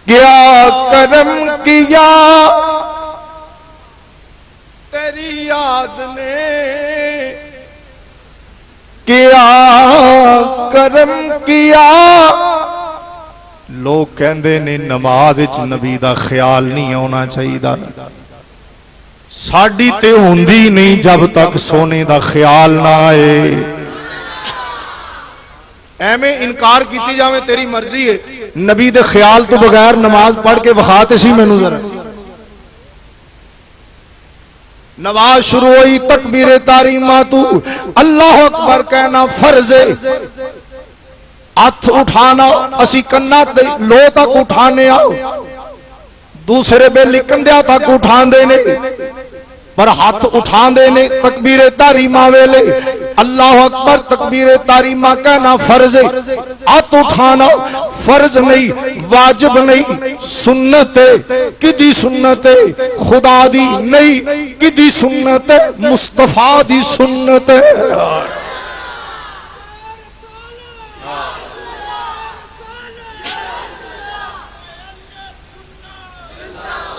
[SPEAKER 2] کیا کرم کیا تیری یاد نے کیا کرم کیا لوگ کہندے نے نماز وچ نبی دا خیال نہیں ہونا چاہیے ساڈی تے ہوندی نہیں جب تک سونے دا خیال نہ آئے ایویں انکار کیتی جاویں تیری مرضی ہے نبی دے خیال تو بغیر نماز پڑھ کے وکھا تے سی مینوں ذرا نماز شروع ہوئی تکبیر تحریمہ تو اللہ اکبر کہنا فرض ہے ہاتھ اٹھانا اسی کنا لو تک اٹھانے آؤ دوسرے بے لکن دیا تک اٹھان دینے پر ہاتھ اٹھان دینے تکبیر تحریمہ ویلے اللہ اکبر تکبیر تحریمہ کہنا فرض ہے ہاتھ اٹھانا فرض نہیں واجب نہیں سنت ہے کدی سنت ہے خدا دی نہیں کدی سنت ہے مصطفیٰ دی سنت ہے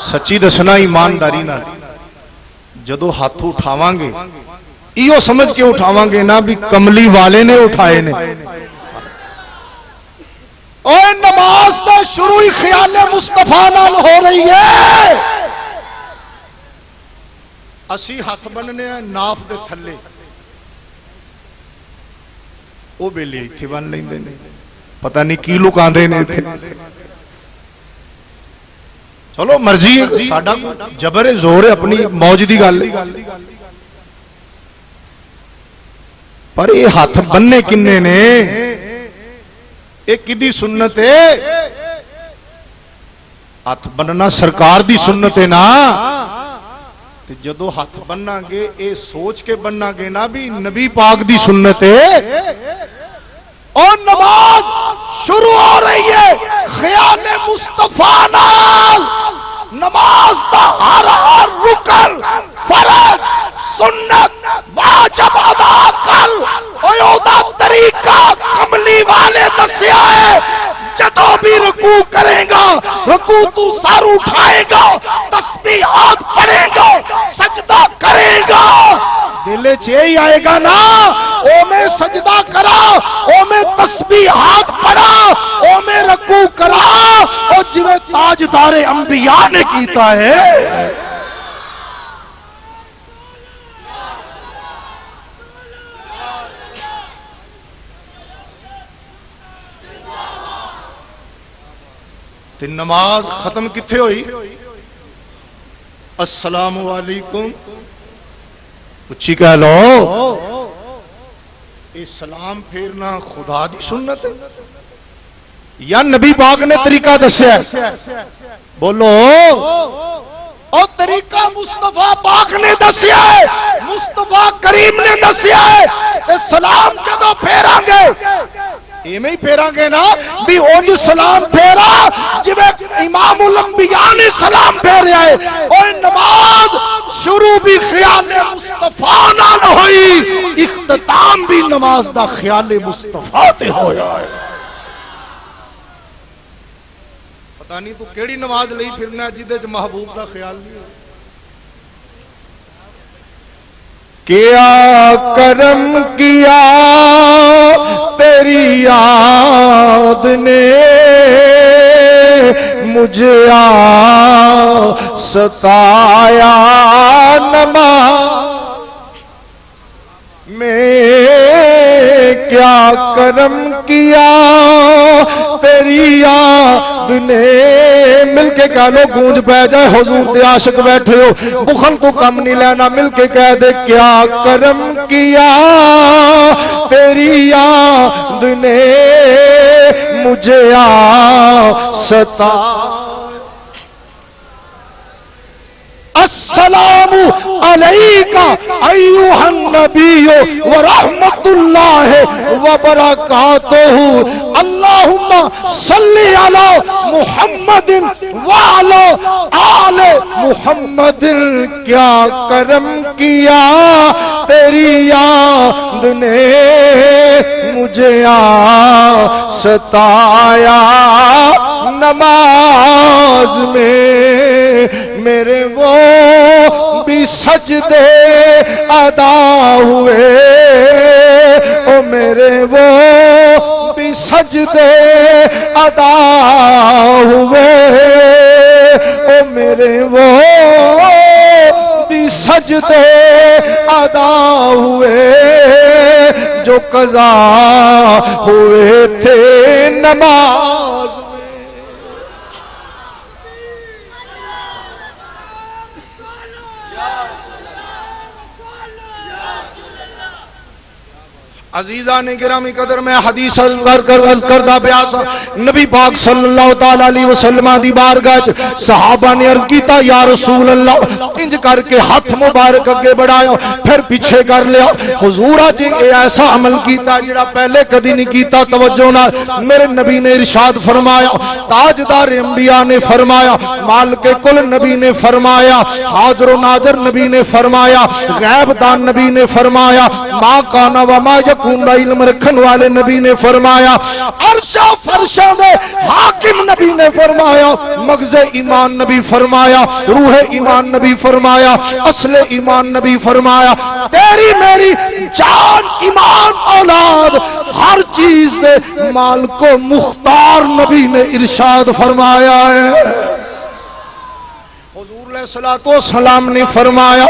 [SPEAKER 2] سچی دسنا ایمانداری نال جدو ہاتھ اٹھاواں گے ایو سمجھ کے اٹھاواں گے نا بھی کملی والے نے اٹھائے نے اور نماز تو شروع ہی خیال مصطفیٰ نال ہو رہی ہے اسی ہاتھ بننے ہیں ناف دے تھلے وہ بیلے ایتھے بن لیندے نے پتہ نہیں کی لکاندے نے ایتھے چلو مرضی ہے ساڈا جبر زور ہے اپنی موج دی گل پر یہ ہاتھ بننے کنے نے یہ کدی سنت ہے ہاتھ بننا سرکار دی سنت ہے نا جدو ہاتھ بننا گے یہ سوچ کے بننا گے نا بھی نبی پاک دی سنت ہے اور نماز شروع ہو رہی ہے خیال مصطفیٰ نال نماز دا ہر رکن فرض سنت واجب ادا کر او دا طریقہ کملی والے دسیا ہے جدو بھی رکوع کرے گا رکوع تو سر اٹھائے گا تسبیحات پڑھے گا سجدہ کرے گا دل چ آئے گا نا او میں سجدہ کرا او میں تسبیحات پڑھا او میں رکوع کرا او جویں تاجدار انبیاء نے کیتا ہے تے نماز ختم کتھے ہوئی السلام علیکم اچھی کہہ لو یہ سلام پھیرنا خدا دی سنت ہے یا نبی پاک نے طریقہ دسیا بولو او طریقہ مصطفیٰ پاک نے دسیا ہے مصطفیٰ کریم نے دسیا ہے سلام جدو پھیرا گے ایویں ہی پھیرا گے نا بھی اونج سلام پھیرا جویں امام الانبیاء نے سلام پھیریا ہے اور نماز شروع بھی خیال مصطفیٰ نال ہوئی اختتام بھی نماز دا خیال مصطفیٰ تے ہویا ہے پتہ نہیں تو کیڑی نماز لئی پھرنا جدے وچ محبوب دا خیال نہیں ہو کیا کرم کیا تیری یاد نے مجھے ستایا نماز میں کیا کرم کیا تیری یاد نے مل کے کہہ لو گونج پہ جائے حضور دے عاشق بیٹھے ہو بخل تو کم نہیں لینا مل کے کہہ دے کیا کرم کیا تیری یاد نے مجھے ستا السلام علیکہ ایوہ النبی ورحمت اللہ وبرکاتہ اللہم صلی علی محمد وعلی آل محمد کیا کرم کیا، تیری یاد نے مجھے ستایا نماز میں، میرے وہ بھی سجدے ادا ہوئے، او میرے وہ بھی سجدے ادا ہوئے، او میرے وہ بھی سجدے ادا ہوئے، جو قضا ہوئے تھے نماز میں۔ عزیزان گرامی قدر میں حدیث عرض کردہ بیاسا نبی پاک صلی اللہ تعالی علیہ وسلم دی بارگاہ صحابہ نے عرض کیتا یا رسول اللہ، انج کر کے ہاتھ مبارک اگے بڑھایا پھر پیچھے کر لیا، حضور اج ایسا عمل کیتا جڑا پہلے کبھی نہیں کیتا، توجہ نال میرے نبی نے ارشاد فرمایا، تاجدار انبیاء نے فرمایا، مالک کل نبی نے فرمایا، حاضر و ناظر نبی نے فرمایا، غیب دان نبی نے فرمایا، ما کانا وما یکون علم رکھن والے نبی نے فرمایا، عرشا فرشا دے حاکم نبی نے فرمایا، مغز ایمان نبی فرمایا، روح ایمان نبی فرمایا، اصل ایمان نبی فرمایا، تیری میری جان ایمان اولاد ہر چیز دے مالک و مختار نبی نے ارشاد فرمایا ہے۔ سلام نے فرمایا،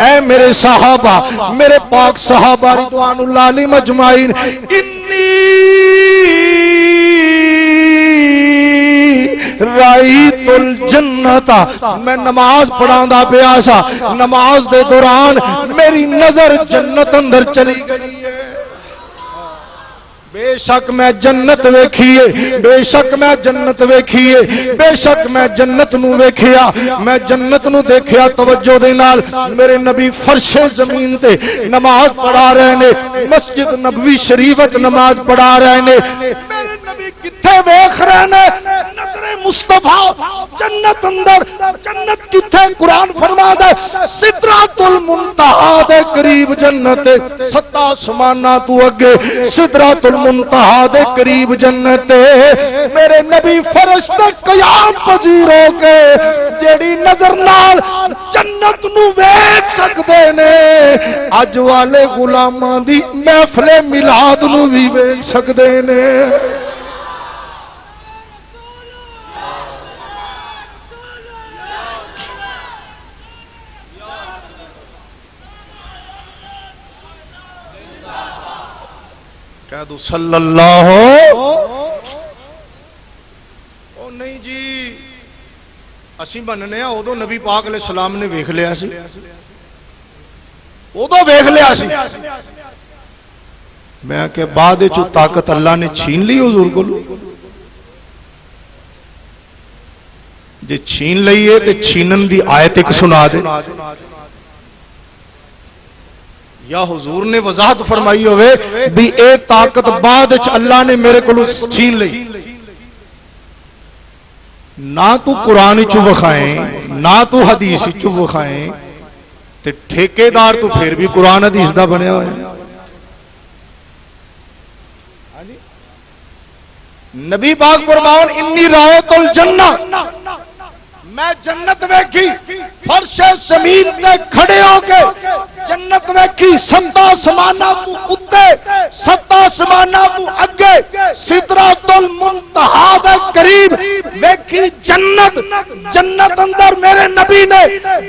[SPEAKER 2] اے میرے صحابہ، میرے پاک صحابہ رضوان اللہ علیہم اجمعین، انی رأیت الجنت، میں نماز پڑھاندا پیا سا، نماز دے دوران میری نظر جنت اندر چلی گئی ہے، بے شک میں جنت ویکھیے، بے شک میں جنت ویکھیے، بے شک میں جنت نو ویکھیا، میں جنت نو دیکھیا، توجہ دے نال میرے نبی فرش زمین تے نماز پڑھا رہے نے، مسجد نبوی شریف وچ نماز پڑھا رہے نے، میرے نبی کتھے ویکھ رہے نے؟ نظر مصطفیٰ جنت اندر، جنت کتھے؟ قرآن فرماتا ہے سدرۃ المنتہا دے قریب جنت، ستا آسماناں تو اگے سدرۃ المنتہا دے قریب جنت، میرے نبی فرشتے قیام پذیر ہو کے جیڑی نظر نال جنت نو ویکھ سکدے نے، اج والے غلاماں دی محفل میلاد نو بھی ویکھ سکدے نے۔ کہہ دو صلی اللہ او نہیں جی اسی بننے ہیں، ادو نبی پاک علیہ السلام نے ویکھ لیا سی، ادو ویکھ لیا سی، میں کہ بعد چ طاقت اللہ نے چھین لی حضور کو، جے چھین لئیے تے چھینن دی آیت ایک سنا دے، یا حضور نے وضاحت فرمائی ہوئے بھی اے طاقت بعد چ اللہ نے میرے کو چھین لئی، نہ تو قرآن چ وکھائیں نہ تو حدیث چ وکھائیں تے ٹھیکیدار تو پھر بھی قرآن حدیث دا بنیا ہوا ہے۔ نبی پاک فرماؤن انی رأیت الجنہ، میں جنت ویکھی، فرش زمین تے کھڑے ہو کے جنت ویکھی، ستا آسماناں تو اتے ستا آسماناں تو اگے سدرۃ المنتہا دے قریب ویکھی جنت، جنت اندر میرے نبی نے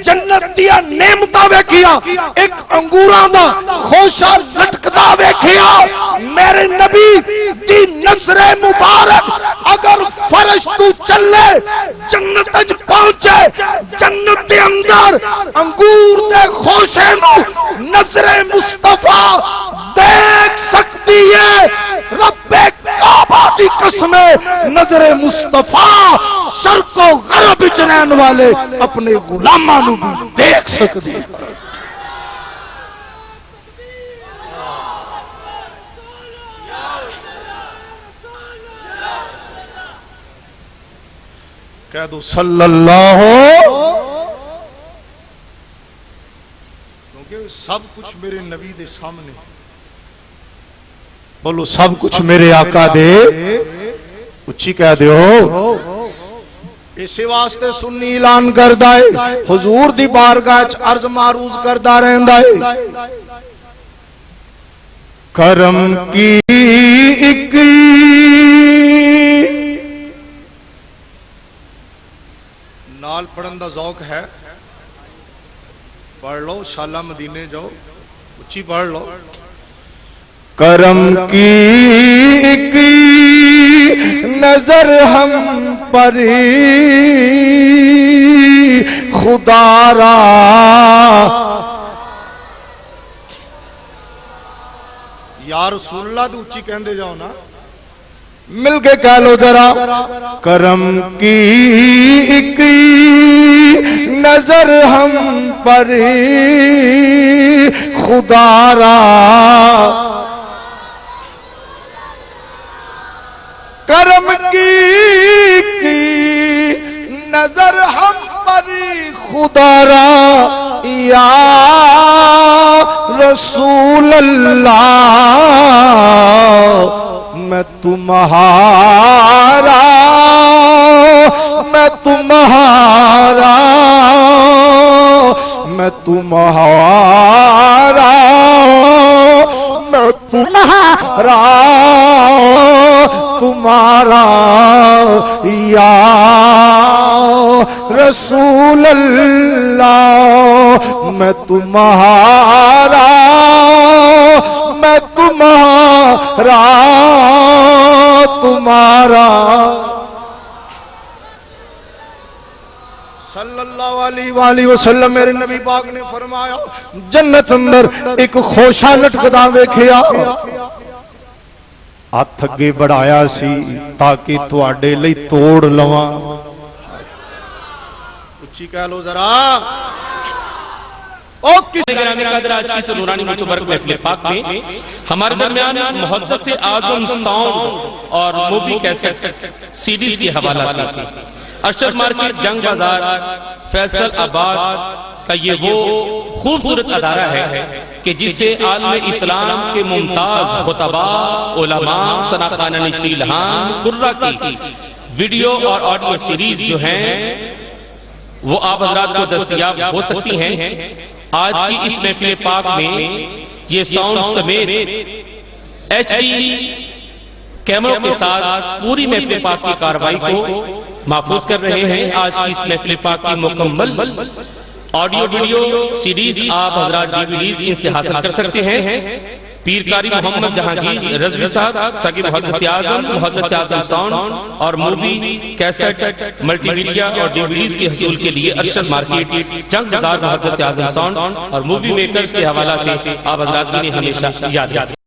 [SPEAKER 2] جنت دیا نعمتاں ویکھیا، ایک انگوراں دا خوشا لٹکدا ویکھیا، میرے نبی دی نظر مبارک اگر فرش تو چلے جنت وچ پہنچے، جنت دے اندر انگور دے خوشے نو نظر مصطفیٰ دیکھ سکتی ہے، رب کعبہ دی قسم نظر مصطفیٰ شرق و غرب وچ رہن والے اپنے غلاماں نو بھی دیکھ سکتی ہے۔ کہہ دو صلی اللہ سب کچھ میرے نبی دے سامنے. بولو سب کچھ میرے آقا دے اچھی کہہ دیو. اسی واسطے سنی اعلان کردا ہے حضور دی بارگاہ وچ عرض معروض کردا رہندا ہے کرم کی ایک نال پڑھن دا ذوق ہے. پڑھ لو شالا مدینے جاؤ اچھی پڑھ لو. کرم کی ایک نظر ہم پر خدا را یا رسول اللہ تو اچھی کہندے جاؤ نا مل کے کہہ لو ذرا. کرم کی ایک نظر ہم پر خدا را کرم کی نظر ہم پر خدا را یا رسول اللہ میں تمہارا میں تمہارا میں تمہارا میں تمہارا تمہارا یا رسول اللہ میں تمہارا میں تمہارا تمہارا. صلی اللہ علیہ وآلہ وسلم میرے نبی پاک نے فرمایا جنت اندر ایک خوشا لٹکدا ویکھیا ہاتھ اگے بڑھایا سی تاکہ تواڈے لئی توڑ لواں. اچھی کہہ لو ذرا.
[SPEAKER 3] گرامی قدر آج کی اس نورانی متبرک محفل پاک میں ہمارے درمیان محدث اعظم ساؤنڈ اور موبی کیسٹ سیڈیز کے حوالہ سے ارشد مارکیٹ جنگ بازار فیصل آباد کا یہ وہ خوبصورت ادارہ ہے کہ جسے عالم اسلام کے ممتاز خطباء علماء ثناخانہ نشری لہان قرہ کی ویڈیو اور آڈیو سیریز جو ہیں وہ آپ حضرات کو دستیاب ہو سکتی ہیں. آج کی اس محفل پاک میں یہ ساؤنڈ سمیت HD کیمروں کے ساتھ پوری محفل پاک کی کاروائی کو محفوظ کر رہے ہیں. آج کی اس محفل پاک کی مکمل آڈیو ویڈیو سیریز آپ حضرات DVDs ان سے حاصل کر سکتے ہیں. پیر قاری محمد جہانگیر رضوی صاحب سگی محدث اعظم ساؤنڈ اور مووی کیسٹ ملٹی میڈیا اور DVDs کے حصول کے لیے ارشد مارکیٹ جنگ بازار محدث اعظم ساؤنڈ اور مووی میکرز کے حوالہ سے آپ حضرات نے ہمیشہ یاد رکھیں.